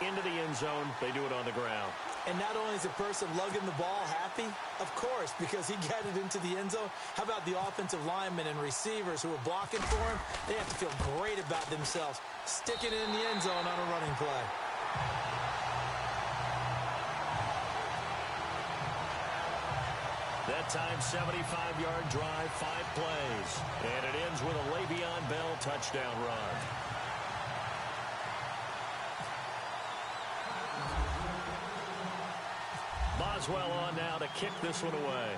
into the end zone. They do it on the ground. And not only is the person lugging the ball happy, of course, because he got it into the end zone. How about the offensive linemen and receivers who are blocking for him? They have to feel great about themselves, sticking it in the end zone on a running play. That time, 75-yard drive, 5 plays. And it ends with a Le'Veon Bell touchdown run. Boswell on now to kick this one away.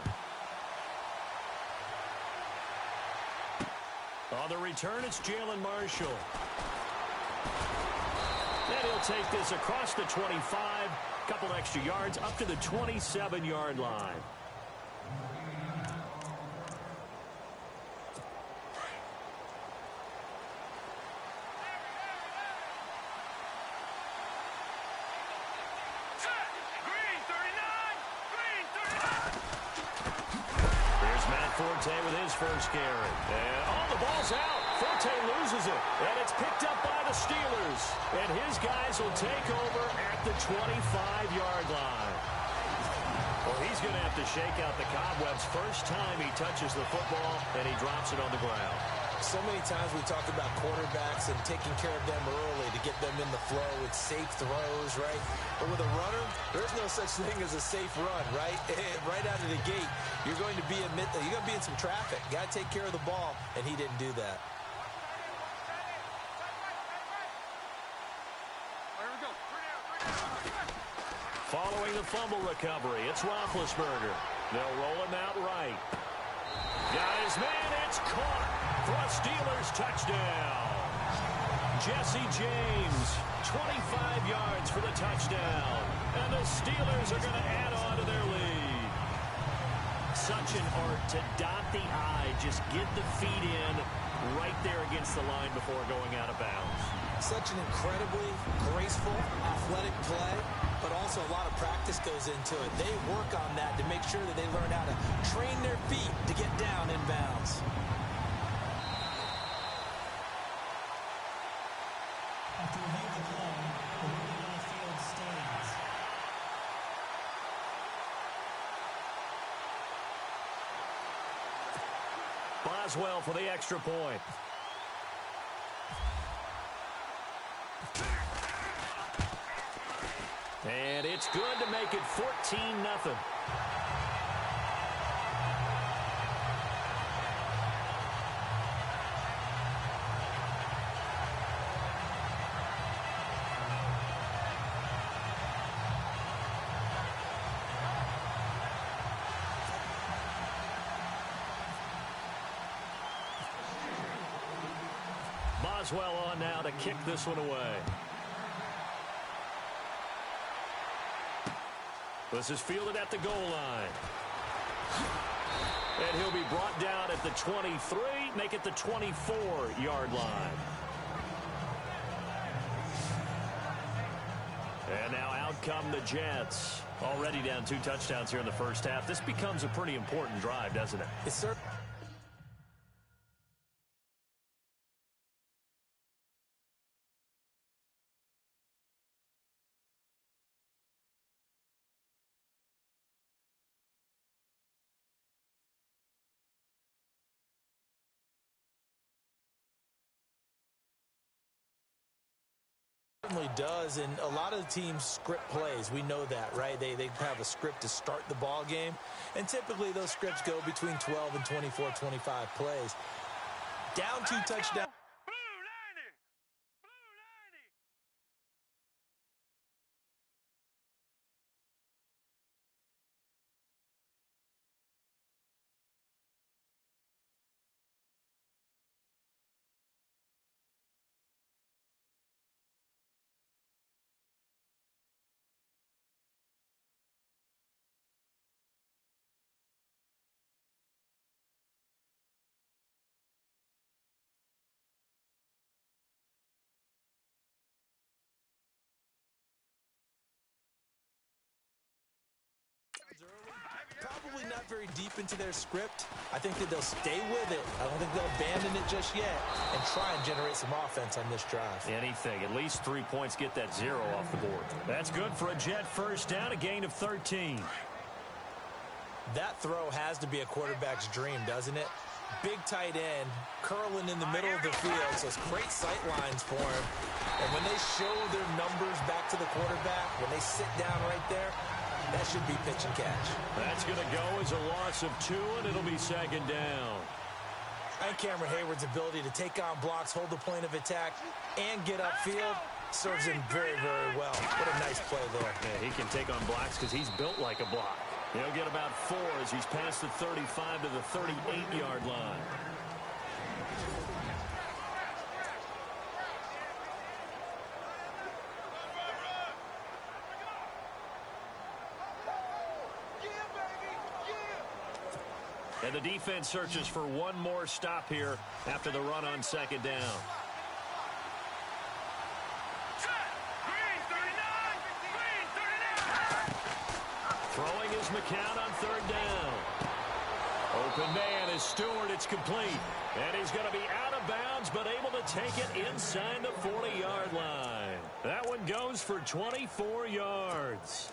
On the return, it's Jalen Marshall. And he'll take this across the 25. Couple extra yards up to the 27-yard line. Forte with his first carry. And, the ball's out. Forte loses it. And it's picked up by the Steelers. And his guys will take over at the 25-yard line. Well, he's going to have to shake out the cobwebs first time he touches the football, and he drops it on the ground. So many times we talk about quarterbacks and taking care of them early to get them in the flow with safe throws, right? But with a runner, there's no such thing as a safe run, right? Right out of the gate, you're going to be in some traffic. Got to take care of the ball, and he didn't do that. Following the fumble recovery, it's Roethlisberger. They'll roll him out right. Got his man, it's caught for a Steelers touchdown. Jesse James, 25 yards for the touchdown. And the Steelers are going to add on to their lead. Such an art to dot the I, just get the feet in right there against the line before going out of bounds. Such an incredibly graceful, athletic play, but also a lot of practice goes into it. They work on that to make sure that they learn how to train their feet to get down in bounds. After reviewing the play, the ruling on the field stands. Boswell for the extra point. And it's good to make it 14-0. Boswell on now to kick this one away. This is fielded at the goal line. And he'll be brought down at the 23, make it the 24-yard line. And now out come the Jets. Already down 2 touchdowns here in the first half. This becomes a pretty important drive, doesn't it? It's certainly. Does, and a lot of the teams script plays. We know that, right? They have a script to start the ball game, and typically those scripts go between 12 and 24, 25 plays. Down 2 touchdowns. not very deep into their script. I think that they'll stay with it. I don't think they'll abandon it just yet and try and generate some offense on this drive. Anything. At least 3 points, get that 0 off the board. That's good for a Jet first down, a gain of 13. That throw has to be a quarterback's dream, doesn't it? Big tight end, curling in the middle of the field, so it's great sight lines for him. And when they show their numbers back to the quarterback, when they sit down right there, that should be pitch and catch. That's going to go as a loss of 2, and it'll be second down. And Cameron Hayward's ability to take on blocks, hold the point of attack, and get upfield serves him very, very well. What a nice play there. Yeah, he can take on blocks because he's built like a block. He'll get about 4 as he's past the 35 to the 38-yard line. And the defense searches for one more stop here after the run on second down. Throwing is McCown on third down. Open man is Stewart. It's complete. And he's going to be out of bounds, but able to take it inside the 40-yard line. That one goes for 24 yards.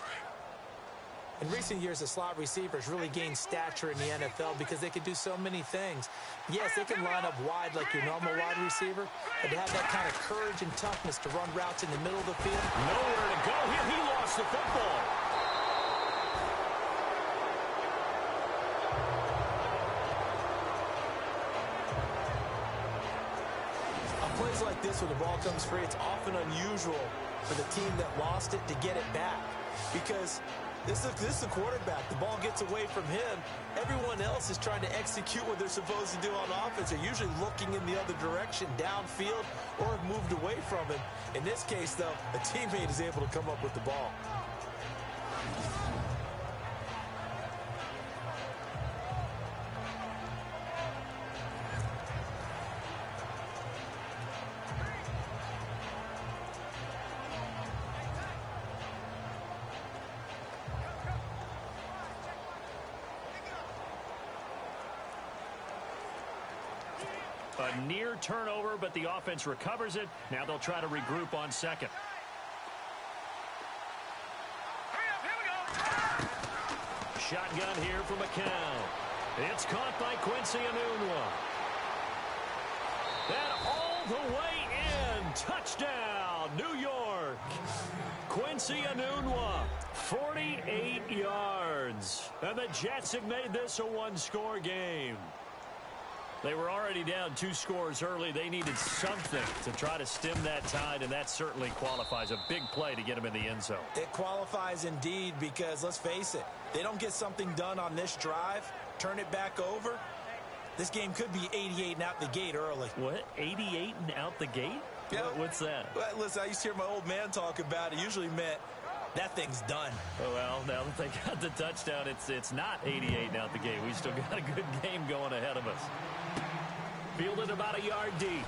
In recent years, the slot receivers really gained stature in the NFL because they can do so many things. Yes, they can line up wide like your normal wide receiver, but to have that kind of courage and toughness to run routes in the middle of the field. Nowhere to go here. He lost the football. On plays like this, when the ball comes free, it's often unusual for the team that lost it to get it back because this is the quarterback. The ball gets away from him. Everyone else is trying to execute what they're supposed to do on offense. They're usually looking in the other direction, downfield, or have moved away from him. In this case, though, a teammate is able to come up with the ball. A near turnover, but the offense recovers it. Now they'll try to regroup on second. Shotgun here for McCown. It's caught by Quincy Enunwa. And all the way in. Touchdown, New York. Quincy Enunwa, 48 yards. And the Jets have made this a one-score game. They were already down 2 scores early. They needed something to try to stem that tide, and that certainly qualifies. A big play to get them in the end zone. It qualifies indeed because, let's face it, they don't get something done on this drive, turn it back over, this game could be 88 and out the gate early. What? 88 and out the gate? Yeah. What's that? Well, listen, I used to hear my old man talk about it. Usually meant that thing's done. Oh, well, now that they got the touchdown, it's not 88 and out the gate. We still got a good game going ahead of us. Fielded about a yard deep.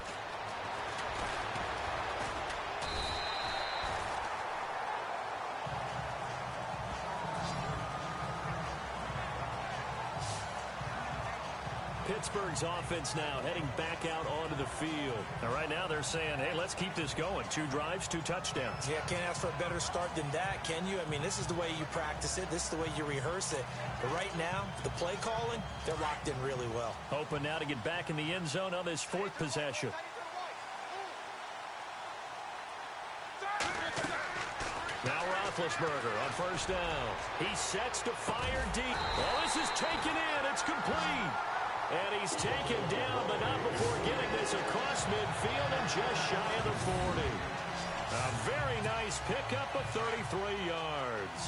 Pittsburgh's offense now heading back out onto the field. And right now they're saying, hey, let's keep this going. 2 drives, 2 touchdowns. Yeah, can't ask for a better start than that, can you? I mean, this is the way you practice it. This is the way you rehearse it. But right now, the play calling, they're locked in really well. Hoping now to get back in the end zone on this 4th possession. Now Roethlisberger on first down. He sets to fire deep. Oh, this is taken in. It's complete. And he's taken down, but not before getting this across midfield and just shy of the 40. A very nice pickup of 33 yards.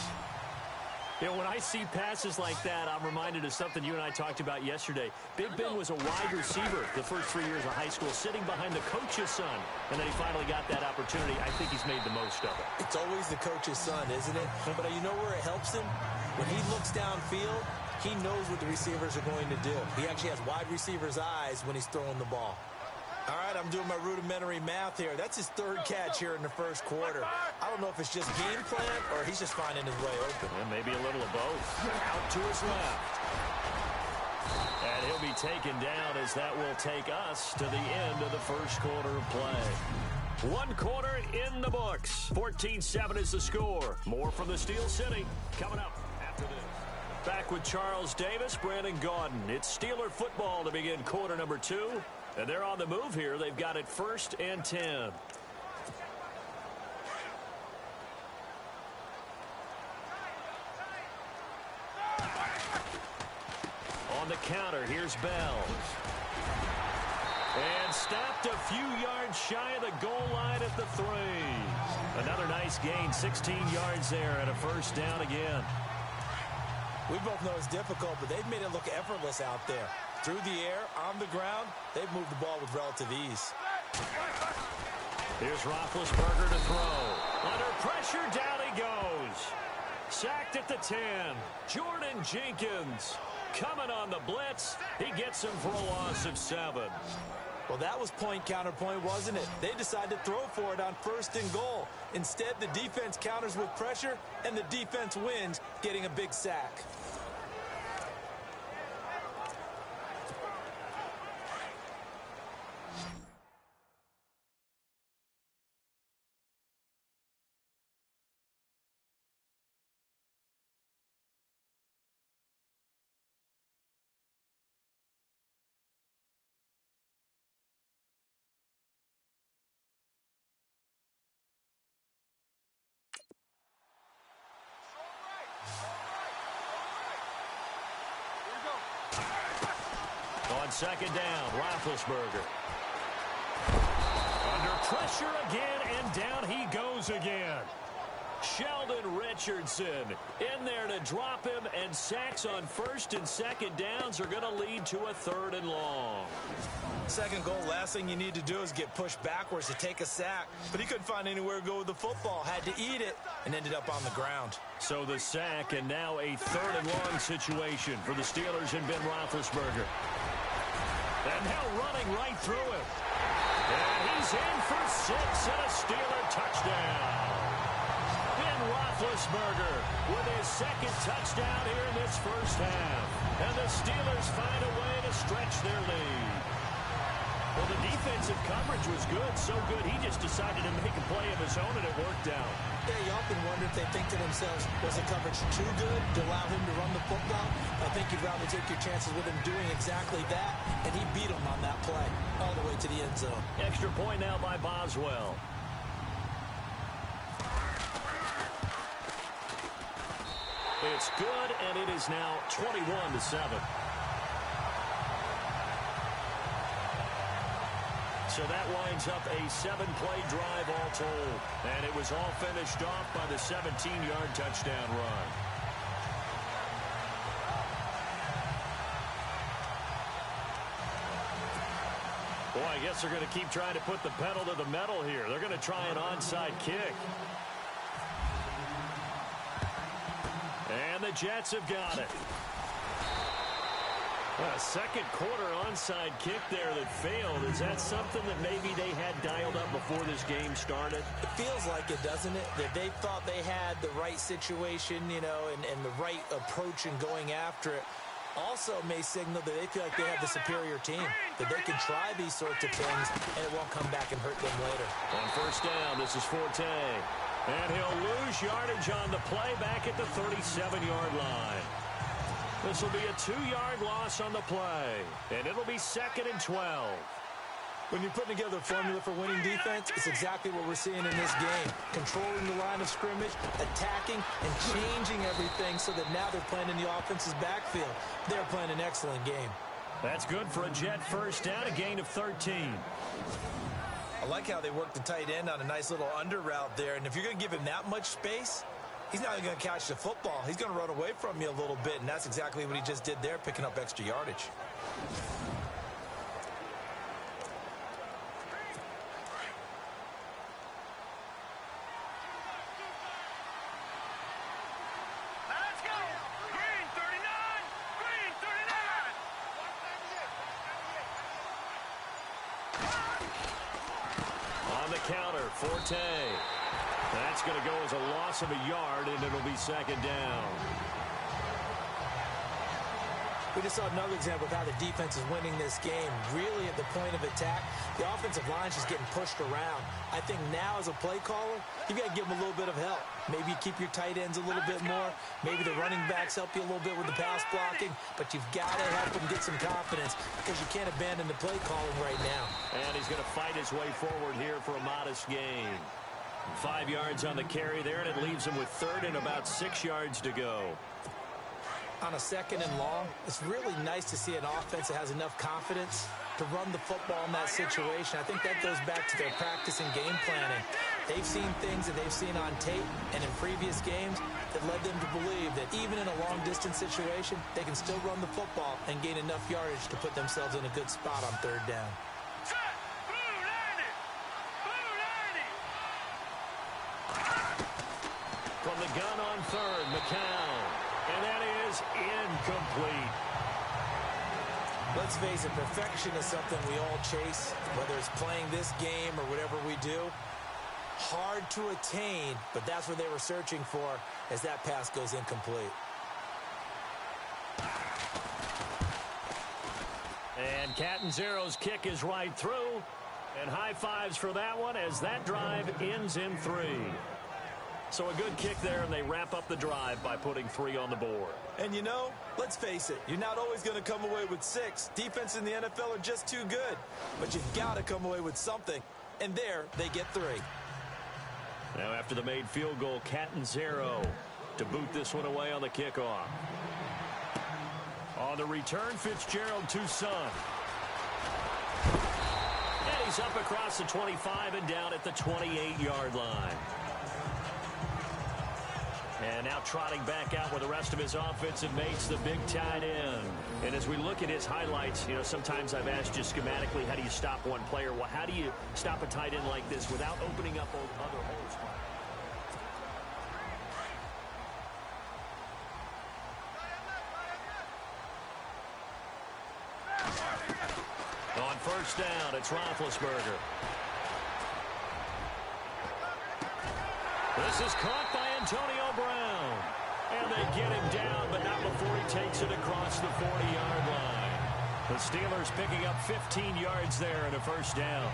You know, when I see passes like that, I'm reminded of something you and I talked about yesterday. Big Ben was a wide receiver the first 3 years of high school, sitting behind the coach's son. And then he finally got that opportunity. I think he's made the most of it. It's always the coach's son, isn't it? But you know where it helps him? When he looks downfield, he knows what the receivers are going to do. He actually has wide receiver's eyes when he's throwing the ball. All right, I'm doing my rudimentary math here. That's his 3rd catch here in the first quarter. I don't know if it's just game plan or he's just finding his way open. And maybe a little of both. Out to his left. And he'll be taken down as that will take us to the end of the first quarter of play. One quarter in the books. 14-7 is the score. More from the Steel City coming up after this. Back with Charles Davis, Brandon Gaudin. It's Steeler football to begin quarter number 2. And they're on the move here. They've got it 1st and 10. On the counter, here's Bell. And stopped a few yards shy of the goal line at the 3. Another nice gain, 16 yards there and a first down again. We both know it's difficult, but they've made it look effortless out there. Through the air, on the ground, they've moved the ball with relative ease. Here's Roethlisberger to throw. Under pressure, down he goes. Sacked at the 10. Jordan Jenkins coming on the blitz. He gets him for a loss of 7. Well, that was point counterpoint, wasn't it? They decided to throw for it on 1st and goal. Instead, the defense counters with pressure, and the defense wins, getting a big sack. On 2nd down, Roethlisberger. Under pressure again, and down he goes again. Sheldon Richardson in there to drop him, and sacks on 1st and 2nd downs are going to lead to a 3rd and long. 2nd goal, last thing you need to do is get pushed backwards to take a sack. But he couldn't find anywhere to go with the football, had to eat it, and ended up on the ground. So the sack, and now a 3rd and long situation for the Steelers and Ben Roethlisberger. And now running right through him. And he's in for 6 and a Steeler touchdown. Ben Roethlisberger with his 2nd touchdown here in this first half. And the Steelers find a way to stretch their lead. Well, the defensive coverage was good, so good he just decided to make a play of his own, and it worked out. Yeah, you often wonder if they think to themselves, was the coverage too good to allow him to run the football? I think you'd rather take your chances with him doing exactly that, and he beat him on that play all the way to the end zone. Extra point now by Boswell. It's good, and it is now 21-7. So that winds up a 7-play drive all told. And it was all finished off by the 17-yard touchdown run. Boy, I guess they're going to keep trying to put the pedal to the metal here. They're going to try an onside kick. And the Jets have got it. A 2nd quarter onside kick there that failed. Is that something that maybe they had dialed up before this game started? It feels like it, doesn't it? That they thought they had the right situation, you know, and the right approach in going after it. Also may signal that they feel like they have the superior team, that they can try these sorts of things, and it won't come back and hurt them later. On 1st down, this is Forte. And he'll lose yardage on the play back at the 37-yard line. This will be a 2-yard loss on the play, and it'll be 2nd and 12. When you're putting together a formula for winning defense, it's exactly what we're seeing in this game. Controlling the line of scrimmage, attacking, and changing everything so that now they're playing in the offense's backfield. They're playing an excellent game. That's good for a Jet first down, a gain of 13. I like how they worked the tight end on a nice little under route there, and if you're going to give him that much space, he's not going to catch the football. He's going to run away from you a little bit, and that's exactly what he just did there, picking up extra yardage. Let's go! Green 39! Green 39! On the counter, Forte. That's going to go as a loss of a yard, and it'll be 2nd down. We just saw another example of how the defense is winning this game. Really at the point of attack, the offensive line is just getting pushed around. I think now as a play caller, you got to give them a little bit of help. Maybe you keep your tight ends a little bit more. Maybe the running backs help you a little bit with the pass blocking. But you've got to help them get some confidence because you can't abandon the play calling right now. And he's going to fight his way forward here for a modest gain. 5 yards on the carry there, and it leaves him with third and about 6 yards to go. On a second and long, it's really nice to see an offense that has enough confidence to run the football in that situation. I think that goes back to their practice and game planning. They've seen things that they've seen on tape and in previous games that led them to believe that even in a long-distance situation, they can still run the football and gain enough yardage to put themselves in a good spot on third down. From the gun on third, McCown. And that is incomplete. Let's face it, perfection is something we all chase, whether it's playing this game or whatever we do. Hard to attain, but that's what they were searching for as that pass goes incomplete. And Catanzaro's kick is right through. And high fives for that one as that drive ends in 3. So a good kick there, and they wrap up the drive by putting 3 on the board. And you know, let's face it, you're not always going to come away with 6. Defense in the NFL are just too good. But you've got to come away with something. And there, they get 3. Now after the made field goal, Catanzaro to boot this one away on the kickoff. On the return, Fitzgerald to Son. And he's up across the 25 and down at the 28-yard line. And now trotting back out with the rest of his offensive mates, the big tight end. And as we look at his highlights, you know, sometimes I've asked you schematically, how do you stop one player? Well, how do you stop a tight end like this without opening up other holes? On first down, it's Roethlisberger. This is caught by Antonio Brown. And they get him down, but not before he takes it across the 40-yard line. The Steelers picking up 15 yards there and a first down.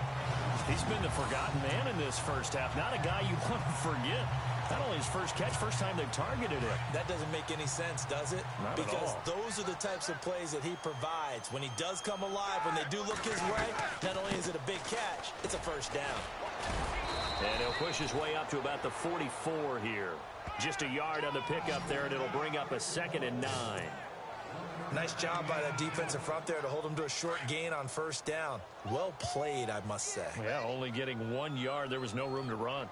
He's been the forgotten man in this first half. Not a guy you want to forget. Not only his first catch, first time they've targeted him. That doesn't make any sense, does it? Not because at all. Those are the types of plays that he provides. When he does come alive, when they do look his way, not only is it a big catch, it's a first down. And he'll push his way up to about the 44 here. Just a yard on the pickup there, and it'll bring up a 2nd and 9. Nice job by that defensive front there to hold him to a short gain on first down. Well played, I must say. Yeah, only getting 1 yard. There was no room to run.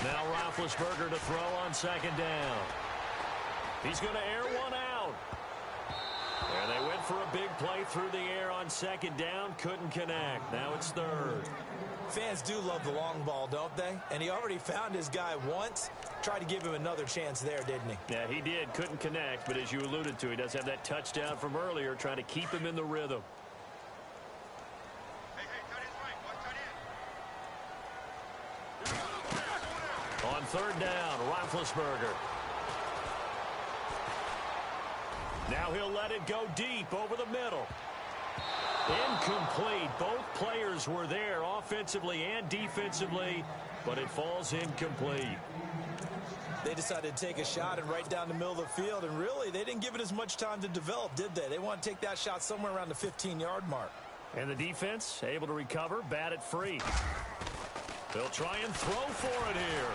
Now Roethlisberger to throw on 2nd down. He's going to air one out. And they went for a big play through the air on 2nd down. Couldn't connect. Now it's 3rd. Fans do love the long ball, don't they? And he already found his guy once. Tried to give him another chance there, didn't he? Yeah, he did. Couldn't connect. But as you alluded to, he does have that touchdown from earlier, trying to keep him in the rhythm. On 3rd down, Roethlisberger. Now he'll let it go deep over the middle. Incomplete. Both players were there offensively and defensively, but it falls incomplete. They decided to take a shot and right down the middle of the field, and really, they didn't give it as much time to develop, did they? They want to take that shot somewhere around the 15-yard mark. And the defense able to recover, bat it free. They'll try and throw for it here.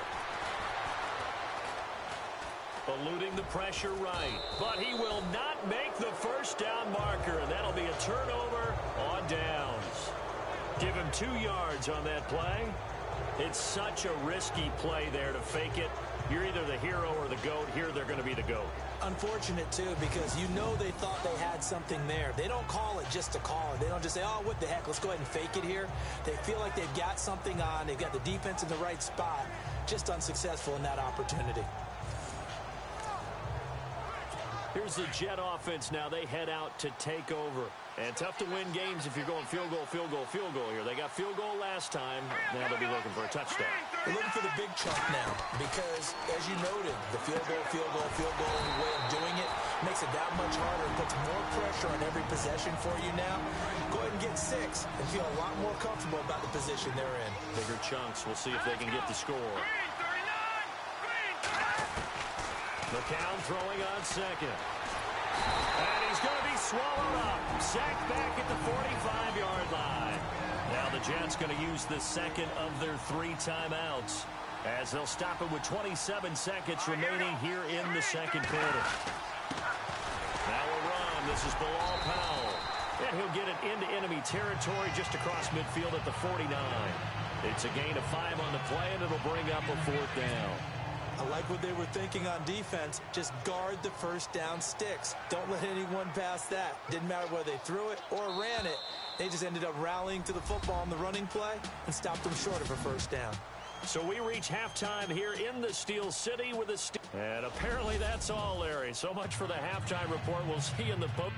Eluding the pressure right. But he will not make the first down marker, and that'll be a turnover on downs. Give him 2 yards on that play. It's such a risky play there to fake it. You're either the hero or the GOAT. Here they're going to be the GOAT. Unfortunate, too, because you know they thought they had something there. They don't call it just to call it. They don't just say, oh, what the heck, let's go ahead and fake it here. They feel like they've got something on. They've got the defense in the right spot. Just unsuccessful in that opportunity. Here's the Jet offense now. They head out to take over. And tough to win games if you're going field goal, field goal, field goal here. They got field goal last time. Now they'll be looking for a touchdown. They're looking for the big chunk now because, as you noted, the field goal way of doing it makes it that much harder and puts more pressure on every possession for you now. Go ahead and get 6 and feel a lot more comfortable about the position they're in. Bigger chunks. We'll see if they can get the score. McCown throwing on second. And he's going to be swallowed up. Sacked back at the 45-yard line. Now the Jets going to use the second of their 3 timeouts as they'll stop it with 27 seconds remaining here in the second quarter. Now a run. This is Bilal Powell. And he'll get it into enemy territory just across midfield at the 49. It's a gain of 5 on the play, and it'll bring up a 4th down. I like what they were thinking on defense. Just guard the first down sticks. Don't let anyone pass that. Didn't matter whether they threw it or ran it. They just ended up rallying to the football on the running play and stopped them short of a first down. So we reach halftime here in the Steel City with a... And apparently that's all, Larry. So much for the halftime report. We'll see you in the boat.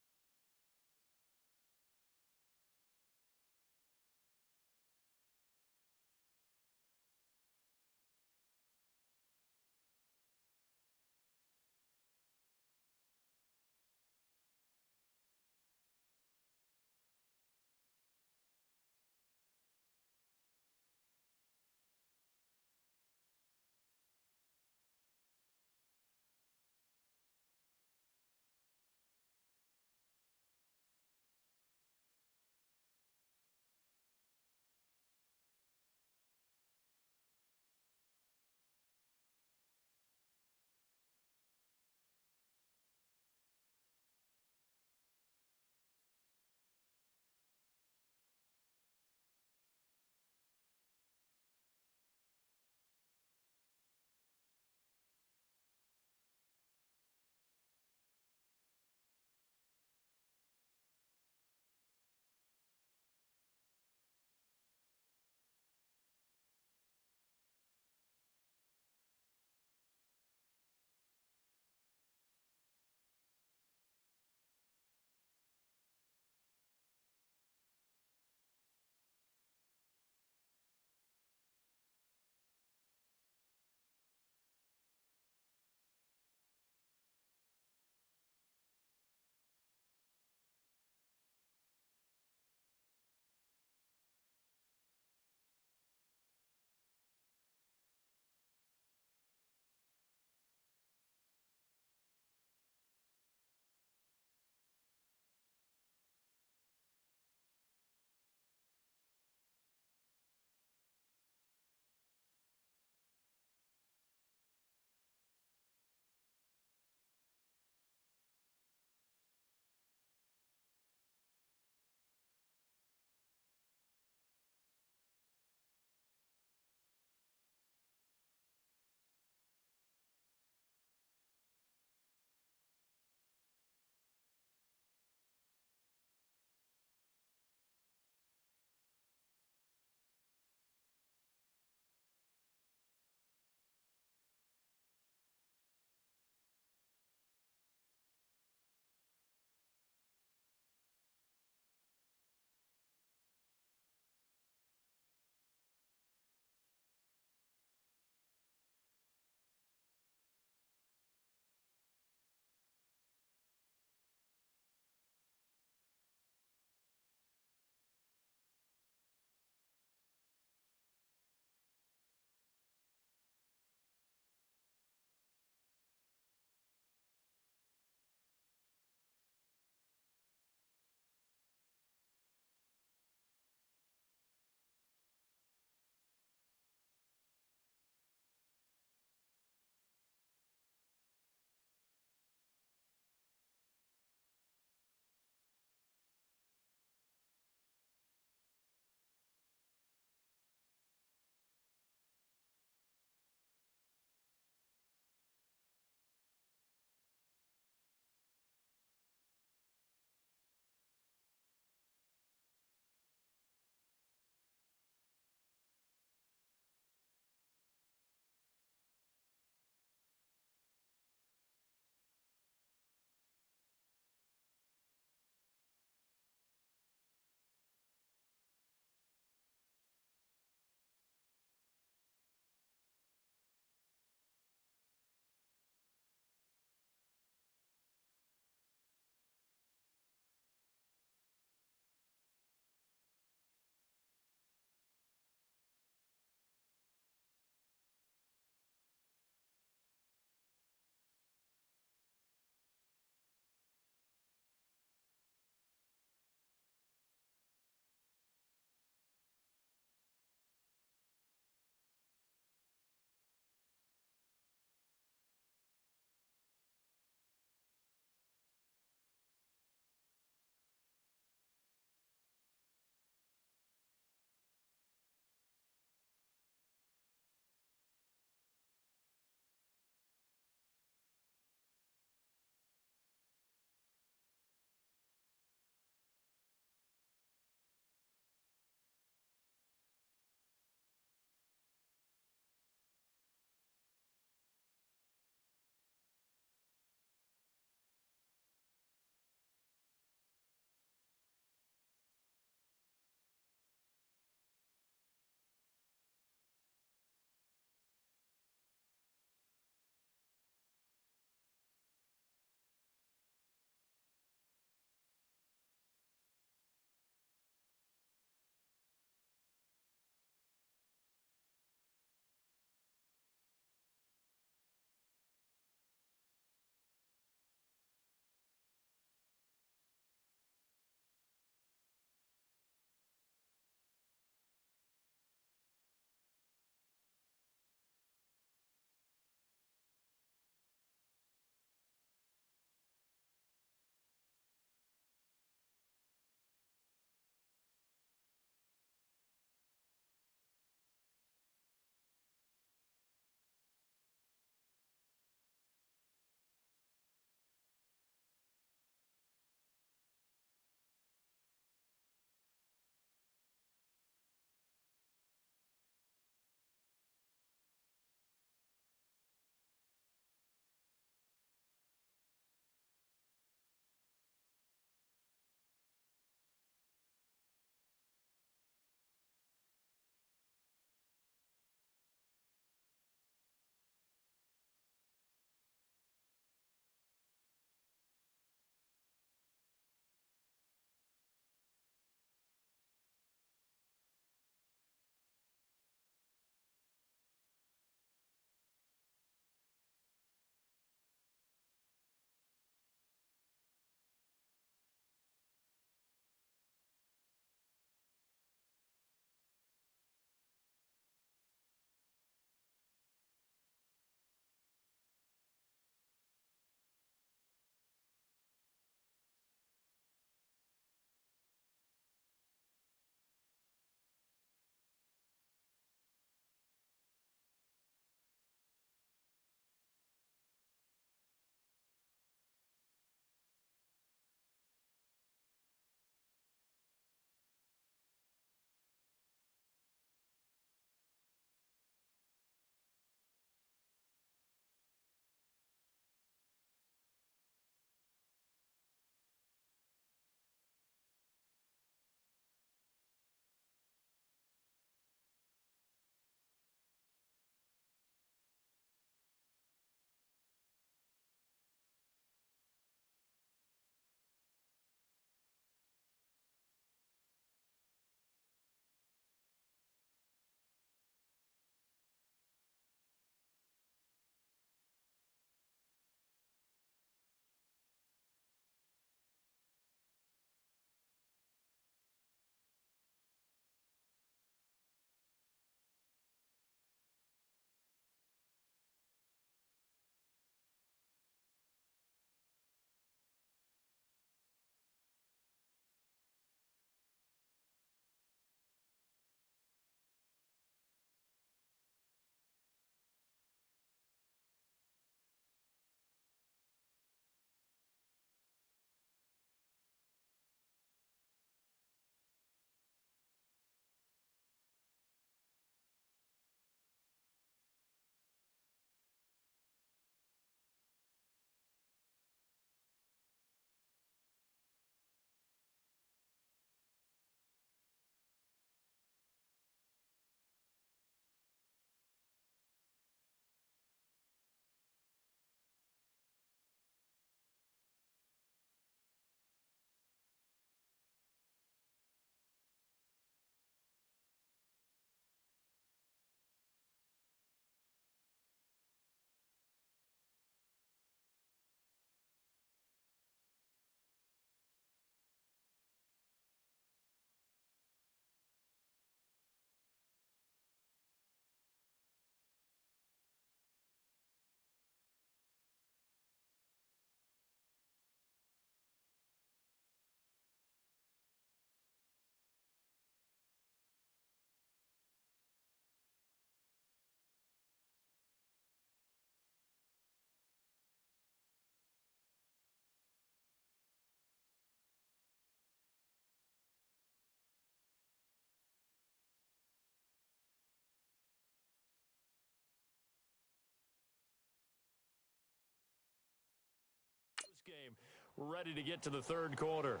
game, ready to get to the third quarter.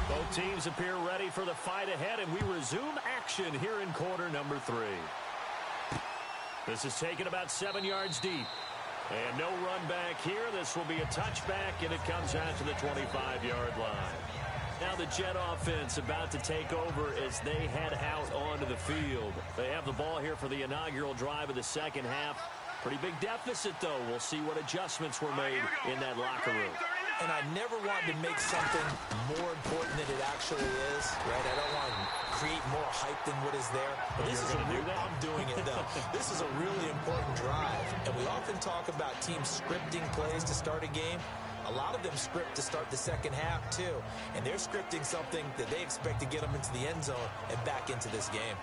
Both teams appear ready for the fight ahead, and we resume action here in quarter number 3. This is taken about 7 yards deep. And no run back here. This will be a touchback, and it comes out to the 25-yard line. Now the Jet offense about to take over as they head out onto the field. They have the ball here for the inaugural drive of the second half. Pretty big deficit, though. We'll see what adjustments were made in that locker room. And I never want to make something more important than it actually is, right? I don't want to create more hype than what is there. But this is I'm doing it, though. This is a really important drive. And we often talk about teams scripting plays to start a game. A lot of them script to start the second half, too. And they're scripting something that they expect to get them into the end zone and back into this game.